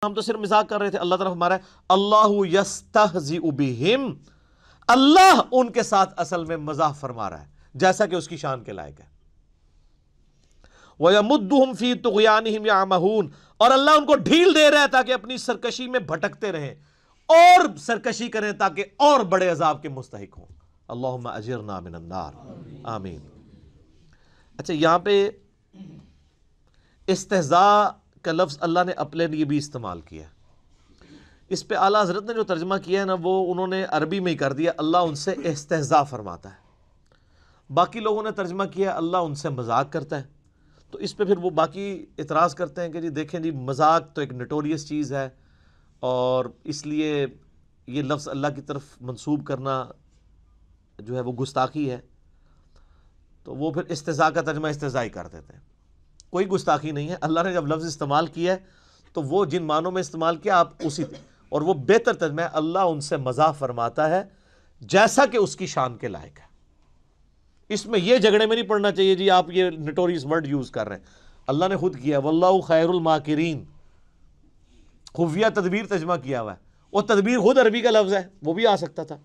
ہم تو صرف مذاق کر رہے تھے. اللہ تعالیٰ فرما رہا ہے اللہ یستہزئ بہم، اللہ ان کے ساتھ اصل میں مزاح فرما رہا ہے جیسا کہ اس کی شان کے لائق ہے. وَيَمُدُّهُمْ فِي طُغْيَانِهِمْ يَعْمَهُونَ، اور اللہ ان کو ڈھیل دے رہا ہے تاکہ اپنی سرکشی میں بھٹکتے رہیں اور سرکشی کریں تاکہ اور بڑے عذاب کے مستحق ہوں. اللہم اجرنا من النار، آمین. اچھا، یہاں پہ استہزاء کا لفظ اللہ نے اپنے لیے بھی استعمال کیا. اس پہ اعلیٰ حضرت نے جو ترجمہ کیا ہے نا، وہ انہوں نے عربی میں ہی کر دیا، اللہ ان سے استہزاء فرماتا ہے. باقی لوگوں نے ترجمہ کیا اللہ ان سے مذاق کرتا ہے. تو اس پہ پھر وہ باقی اعتراض کرتے ہیں کہ جی دیکھیں جی، مذاق تو ایک نٹوریس چیز ہے اور اس لیے یہ لفظ اللہ کی طرف منسوب کرنا جو ہے وہ گستاخی ہے. تو وہ پھر استہزاء کا ترجمہ استہزاء ہی کر دیتے ہیں. کوئی گستاخی نہیں ہے. اللہ نے جب لفظ استعمال کیا ہے تو وہ جن معنوں میں استعمال کیا آپ اسی، اور وہ بہتر ترجمہ ہے اللہ ان سے مزاح فرماتا ہے جیسا کہ اس کی شان کے لائق ہے. اس میں یہ جھگڑے میں نہیں پڑنا چاہیے جی آپ یہ نٹوریس ورڈ یوز کر رہے ہیں. اللہ نے خود کیا واللہ خیر الماکرین، خفیہ تدبیر ترجمہ کیا ہوا ہے. وہ تدبیر خود عربی کا لفظ ہے، وہ بھی آ سکتا تھا.